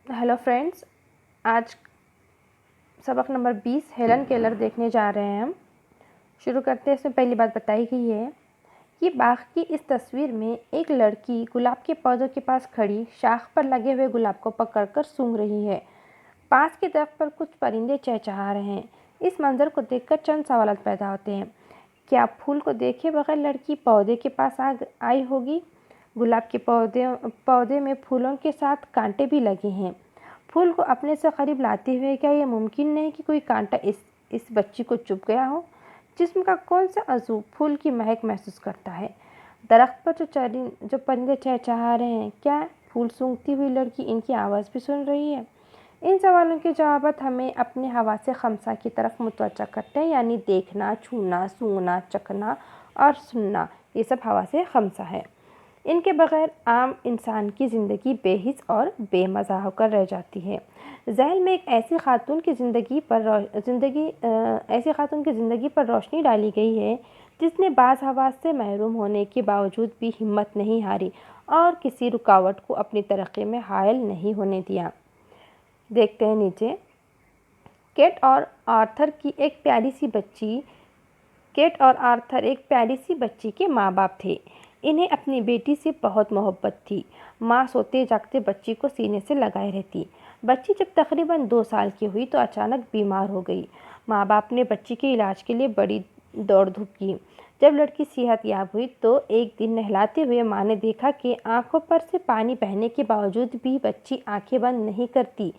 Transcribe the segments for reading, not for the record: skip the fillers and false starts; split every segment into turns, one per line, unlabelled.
Hello friends, आज सबक number 20 Helen Keller देखने जा रहे हैं हम। शुरू करते हैं। इसमें पहली बात बताई गई है कि बाग की इस तस्वीर में एक लड़की गुलाब के पौधों के पास खड़ी शाख पर लगे हुए गुलाब को पकड़कर सूंघ रही है। पास के दरख्त पर कुछ परिंदे चहचहा रहे हैं। इस मंजर को देखकर चंद सवाल पैदा होते हैं। क्या फूल को देखे बगैर लड़की पौधे के पास आई होगी? गुलाब के पौधे में फूलों के साथ कांटे भी लगे हैं। फूल को अपने से करीब लाते हुए क्या यह मुमकिन नहीं कि कोई कांटा इस बच्ची को चुभ गया हो? जिस्म का कौन सा अज़ू फूल की महक महसूस करता है? दरख्त पर जो परिंदे चहचहा रहे हैं, क्या फूल सूंघती हुई लड़की इनकी आवाज़ भी सुन रही है? इन सवालों के जवाब हमें अपने हवासे खमसा की तरफ मुतवज्जा करते हैं, यानी देखना, छूना, सूंघना, चखना और सुनना। ये सब हवासे खमसा है। इनके बगैर आम इंसान की ज़िंदगी बेहिस और बेमज़ा होकर रह जाती है। ज़ैल में एक ऐसी खातून की ज़िंदगी पर रोशनी डाली गई है जिसने बाज़ हवास से महरूम होने के बावजूद भी हिम्मत नहीं हारी और किसी रुकावट को अपनी तरक्की में हायल नहीं होने दिया। देखते हैं नीचे। केट और आर्थर एक प्यारी सी बच्ची के माँ बाप थे। इन्हें अपनी बेटी से बहुत मोहब्बत थी। माँ सोते जागते बच्ची को सीने से लगाए रहती। बच्ची जब तकरीबन 2 साल की हुई तो अचानक बीमार हो गई। माँ बाप ने बच्ची के इलाज के लिए बड़ी दौड़ धूप की। जब लड़की सेहत याब हुई तो एक दिन नहलाते हुए माँ ने देखा कि आंखों पर से पानी बहने के बावजूद भी बच्ची आंखें बंद नहीं करती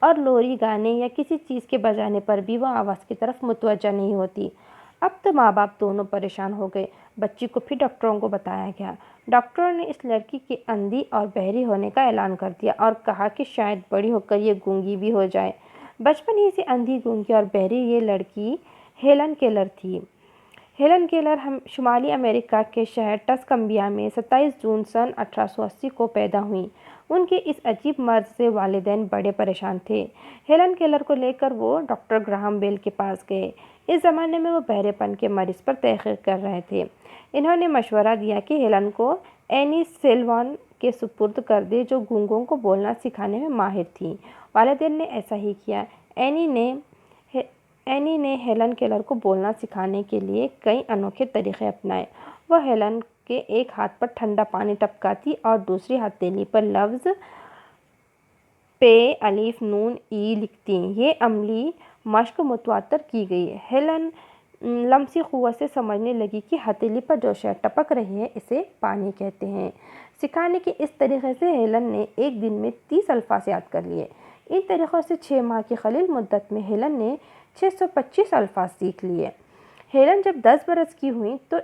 और लोरी गाने या किसी चीज़ के बजाने पर भी वह आवाज़ की तरफ मुतवज्जा नहीं होती। अब तो माँ बाप दोनों परेशान हो गए। बच्ची को फिर डॉक्टरों को बताया गया। डॉक्टरों ने इस लड़की के अंधी और बहरी होने का ऐलान कर दिया और कहा कि शायद बड़ी होकर ये गूंगी भी हो जाए। बचपन ही से अंधी, गूंगी और बहरी ये लड़की हेलन केलर थी। हेलन केलर हम शुमाली अमेरिका के शहर टस्कम्बिया में 27 जून सन 1880 को पैदा हुई। उनके इस अजीब मर्ज से वालिदैन बड़े परेशान थे। हेलन केलर को लेकर वो डॉक्टर ग्राहम बेल के पास गए। इस ज़माने में वो बहरेपन के मरीज़ पर तहक़ीक़ कर रहे थे। इन्होंने मशवरा दिया कि हेलन को एनी सेल्वान के सुपुर्द कर दे, जो गूंगों को बोलना सिखाने में माहिर थी। वालिदैन ने ऐसा ही किया। एनी ने हेलन केलर को बोलना सिखाने के लिए कई अनोखे तरीक़े अपनाए। वह हेलन के एक हाथ पर ठंडा पानी टपकाती और दूसरी हथेली पर लफ्ज़ पे, अलिफ, नून, ई लिखती। ये अमली मश्क मुतवातर की गई। हेलन लमसी क़ुव्वत से समझने लगी कि हथेली पर जो शय टपक रही है इसे पानी कहते हैं। सिखाने के इस तरीक़े से हेलन ने एक दिन में 30 अल्फाज याद कर लिए। इन तरीक़ों से 6 माह की क़लील मुद्दत में हेलन ने 625 अल्फाज सीख लिए। हेलन जब 10 बरस की हुई तो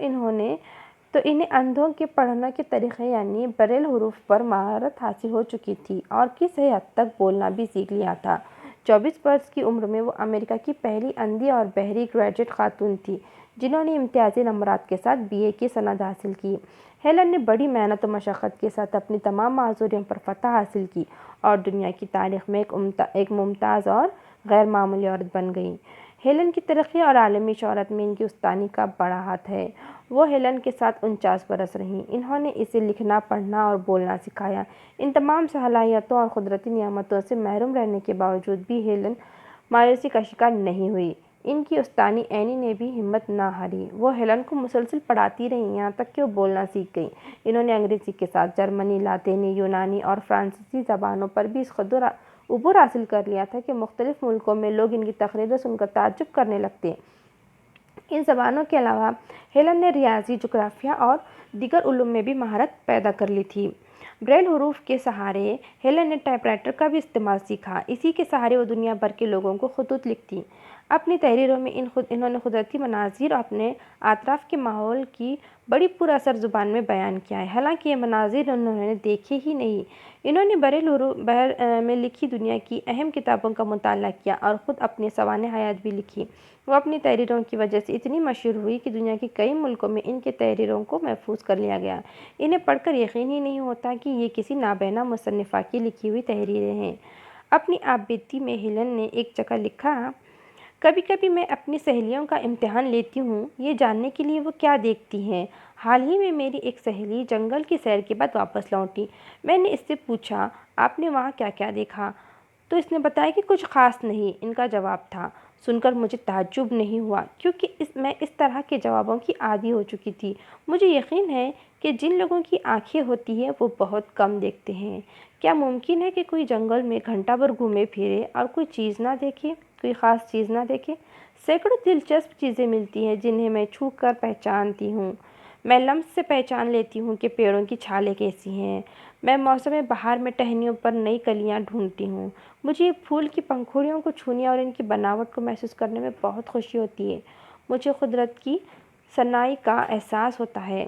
इन्हें अंधों के पढ़ने के तरीक़े यानी ब्रेल हरूफ पर महारत हासिल हो चुकी थी और किसी हद तक बोलना भी सीख लिया था। 24 वर्ष की उम्र में वो अमेरिका की पहली अंधी और बहरी ग्रेजुएट खातून थी जिन्होंने इम्तियाज़ी नंबरात के साथ BA की सनद हासिल की। हेलन ने बड़ी मेहनत और मशक्क़त के साथ अपनी तमाम माज़ूरियों पर फ़तह हासिल की और दुनिया की तारीख़ में एक मुमताज़ और गैर मामूली औरत बन गई। हेलन की तरक्की और आलमी शोहरत में इनकी उस्तानी का बड़ा हाथ है। वो हेलन के साथ 49 बरस रहीं। इन्होंने इसे लिखना, पढ़ना और बोलना सिखाया। इन तमाम सलाहियतों और कुदरती नियामतों से महरूम रहने के बावजूद भी हेलन मायूसी का शिकार नहीं हुई। इनकी उस्तानी एनी ने भी हिम्मत ना हारी। वो हेलन को मुसलसल पढ़ाती रहीं, यहाँ तक कि वो बोलना सीख गई। इन्होंने अंग्रेज़ी के साथ जर्मनी, लातीनी, यूनानी और फ्रांसीसी ज़बानों पर भी इस कदर उबूर हासिल कर लिया था कि मुख्तलिफ मुल्कों में लोग इनकी तकरीरें सुनकर ताज्जुब करने लगते। इन ज़बानों के अलावा हेलन ने रियाजी, जुग्राफिया और दीगर उलूम में भी महारत पैदा कर ली थी। ब्रेल हरूफ के सहारे हेलन ने टाइपराइटर का भी इस्तेमाल सीखा। इसी के सहारे वो दुनिया भर के लोगों को ख़ुतूत लिखती। अपनी तहरीरों में इन्होंने कुदरती मनाज़िर और अपने आतराफ़ के माहौल की बड़ी पुरअसर ज़ुबान में बयान किया है। हालांकि ये मनाज़िर उन्होंने देखे ही नहीं। इन्होंने बहर में लिखी दुनिया की अहम किताबों का मुताला किया और ख़ुद अपनी सवाने हयात भी लिखी। वो अपनी तहरीरों की वजह से इतनी मशहूर हुई कि दुनिया के कई मुल्कों में इनके तहरीरों को महफूज कर लिया गया। इन्हें पढ़कर यकीन ही नहीं होता कि ये किसी नाबैना मुसन्निफ़ा की लिखी हुई तहरीरें हैं। अपनी आपबीती में हेलन ने एक जगह लिखा, कभी कभी मैं अपनी सहेलियों का इम्तिहान लेती हूँ ये जानने के लिए वो क्या देखती हैं। हाल ही में मेरी एक सहेली जंगल की सैर के बाद वापस लौटी। मैंने इससे पूछा, आपने वहाँ क्या क्या देखा? تو اس نے بتایا کہ کچھ خاص نہیں، ان کا جواب تھا۔ سن کر مجھے تعجب نہیں ہوا کیونکہ میں اس طرح کے جوابوں کی عادی ہو چکی تھی۔ مجھے یقین ہے کہ جن لوگوں کی آنکھیں ہوتی ہیں وہ بہت کم دیکھتے ہیں۔ کیا ممکن ہے کہ کوئی جنگل میں گھنٹہ بھر گھومے پھرے اور کوئی چیز نہ دیکھے، کوئی خاص چیز نہ دیکھے؟ سینکڑوں دلچسپ چیزیں ملتی ہیں جنہیں میں چھو کر پہچانتی ہوں۔ میں لمس سے پہچان لیتی ہوں کہ پیڑوں کی چھالیں کیسی ہیں۔ میں موسم بہار میں ٹہنیوں پر نئی کلیاں ڈھونڈتی ہوں۔ مجھے پھول کی پنکھڑیوں کو چھونے اور ان کی بناوٹ کو محسوس کرنے میں بہت خوشی ہوتی ہے۔ مجھے قدرت کی صناعی کا احساس ہوتا ہے۔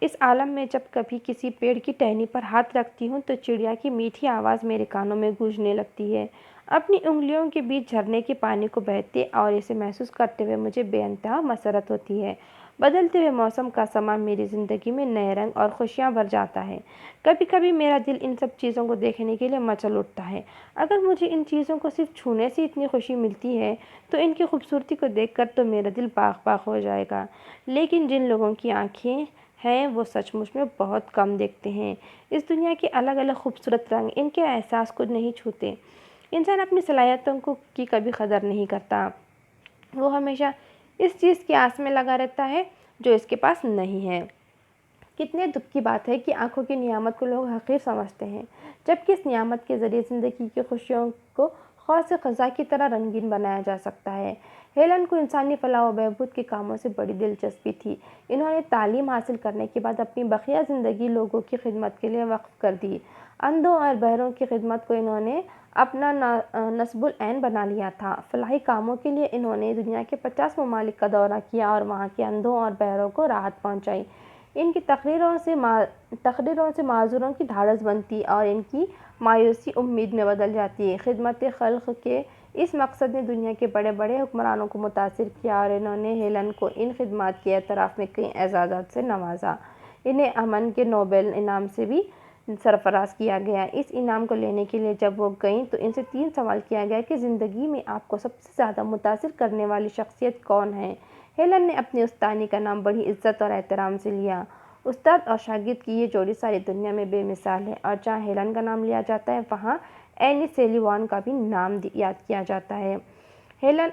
اس عالم میں جب کبھی کسی پیڑ کی ٹہنی پر ہاتھ رکھتی ہوں تو چڑیا کی میٹھی آواز میرے کانوں میں گونجنے لگتی ہے۔ اپنی انگلیوں کے بیچ جھرنے کے پانی کو بہتے اور اسے محسوس کرتے ہوئے مجھے بے انتہا مسرت ہوتی ہے۔ بدلتے ہوئے موسم کا سما میری زندگی میں نئے رنگ اور خوشیاں بھر جاتا ہے۔ کبھی کبھی میرا دل ان سب چیزوں کو دیکھنے کے لیے مچل اٹھتا ہے۔ اگر مجھے ان چیزوں کو صرف چھونے سے اتنی خوشی ملتی ہے تو ان کی خوبصورتی کو دیکھ کر تو میرا دل باغ باغ ہو جائے گا۔ لیکن جن لوگوں کی آنکھیں ہیں وہ سچ مچ میں بہت کم دیکھتے ہیں۔ اس دنیا کے الگ الگ خوبصورت رنگ ان کے احساس کو نہیں چھوتے۔ انسان اپنی صلاحیتوں کی کبھی قدر نہیں کرتا۔ وہ ہمیشہ اس چیز کی آس میں لگا رہتا ہے جو اس کے پاس نہیں ہے۔ کتنے دکھ کی بات ہے کہ آنکھوں کی نعمت کو لوگ حقیر سمجھتے ہیں، جبکہ اس نعمت کے ذریعے زندگی کی خوشیوں کو خاص خزاں کی طرح رنگین بنایا جا سکتا ہے۔ ہیلن کو انسانی فلاح و بہبود کے کاموں سے بڑی دلچسپی تھی۔ انہوں نے تعلیم حاصل کرنے کے بعد اپنی بقیہ زندگی لوگوں کی خدمت کے لیے وقف کر دی۔ اندھوں اور بہروں کی خدمت کو انہوں نے اپنا نصب العین بنا لیا تھا۔ فلاحی کاموں کے لیے انہوں نے دنیا کے 50 ممالک کا دورہ کیا اور وہاں کے اندھوں اور بہروں کو راحت پہنچائی۔ ان کی تقریروں سے معذوروں کی ڈھارس بنتی اور ان کی مایوسی امید میں بدل جاتی ہے۔ خدمت خلق کے اس مقصد نے دنیا کے بڑے بڑے حکمرانوں کو متاثر کیا اور انہوں نے ہیلن کو ان خدمات کے اعتراف میں کئی اعزازات سے نوازا۔ انہیں امن کے نوبل انعام سے بھی سرفراز کیا گیا۔ اس انعام کو لینے کے لیے جب وہ گئیں تو ان سے 3 سوال کیا گیا کہ زندگی میں آپ کو سب سے زیادہ متاثر کرنے والی شخصیت کون ہے؟ ہیلن نے اپنی استانی کا نام بڑی عزت اور احترام سے لیا۔ استاد اور شاگرد کی یہ جوڑی ساری دنیا میں بے مثال ہے اور جہاں ہیلن کا نام لیا جاتا ہے وہاں اینی سلیوان کا بھی نام یاد کیا جاتا ہے۔ ہیلن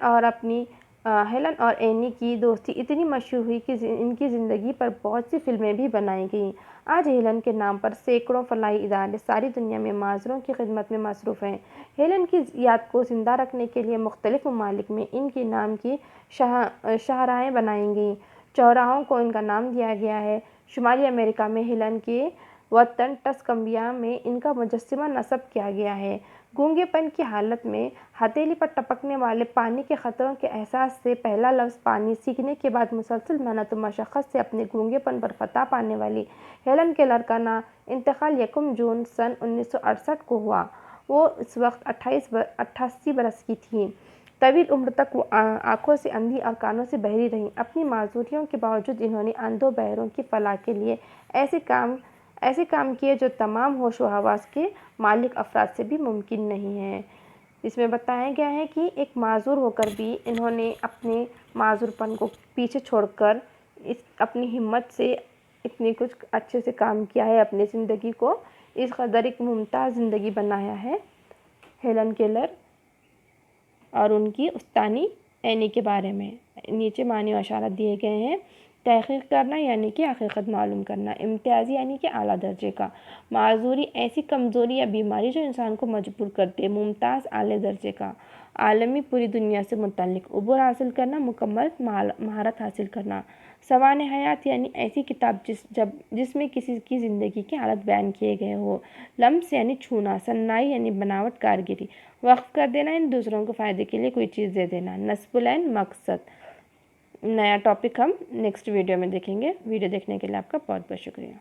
اور اینی کی دوستی اتنی مشہور ہوئی کہ ان کی زندگی پر بہت سی فلمیں بھی بنائی گئیں۔ آج ہیلن کے نام پر سینکڑوں فلاحی ادارے ساری دنیا میں معذوروں کی خدمت میں مصروف ہیں۔ ہیلن کی یاد کو زندہ رکھنے کے لیے مختلف ممالک میں ان کے نام کی شاہراہیں بنائی گئیں، چوراہوں کو ان کا نام دیا گیا ہے۔ شمالی امریکہ میں ہیلن کے وطن ٹسکمبیا میں ان کا مجسمہ نصب کیا گیا ہے۔ گونگے پن کی حالت میں ہتھیلی پر ٹپکنے والے پانی کے خطروں کے احساس سے پہلا لفظ پانی سیکھنے کے بعد مسلسل محنت و مشقت سے اپنے گونگے پن پر فتح پانے والی ہیلن کیلر کا انتقال 1 جون سن 1968 کو ہوا۔ وہ اس وقت 88 برس کی تھیں۔ طویل عمر تک وہ آنکھوں سے اندھی اور کانوں سے بہری رہیں۔ اپنی معذوریوں کے باوجود انہوں نے اندھوں بہروں کی فلاح کے لیے ایسے کام کیے جو تمام ہوش و حواس کے مالک افراد سے بھی ممکن نہیں ہیں۔ اس میں بتایا گیا ہے کہ ایک معذور ہو کر بھی انہوں نے اپنے معذور پن کو پیچھے چھوڑ کر اپنی ہمت سے اتنی کچھ اچھے سے کام کیا ہے، اپنی زندگی کو اس قدر ایک ممتاز زندگی بنایا ہے۔ ہیلن کیلر اور ان کی استانی اینی کے بارے میں نیچے معنی و اشارات دیے گئے ہیں۔ تحقیق کرنا یعنی کہ حقیقت معلوم کرنا۔ امتیازی یعنی کہ اعلیٰ درجے کا۔ معذوری ایسی کمزوری یا بیماری جو انسان کو مجبور کرتی ہے۔ ممتاز اعلیٰ درجے کا۔ عالمی پوری دنیا سے متعلق عبور حاصل کرنا، مکمل مہارت حاصل کرنا۔ سوانح حیات یعنی ایسی کتاب جس میں کسی کی زندگی کے حالات بیان کیے گئے ہوں۔ لمس یعنی چھونا۔ صناعی یعنی بناوٹ، کاریگری۔ وقف کر دینا یعنی دوسروں کو فائدے کے لیے کوئی چیز دے دینا۔ نصب العین، مقصد۔ نیا ٹاپک ہم نیکسٹ ویڈیو میں دیکھیں گے۔ ویڈیو دیکھنے کے لیے آپ کا بہت بہت شکریہ۔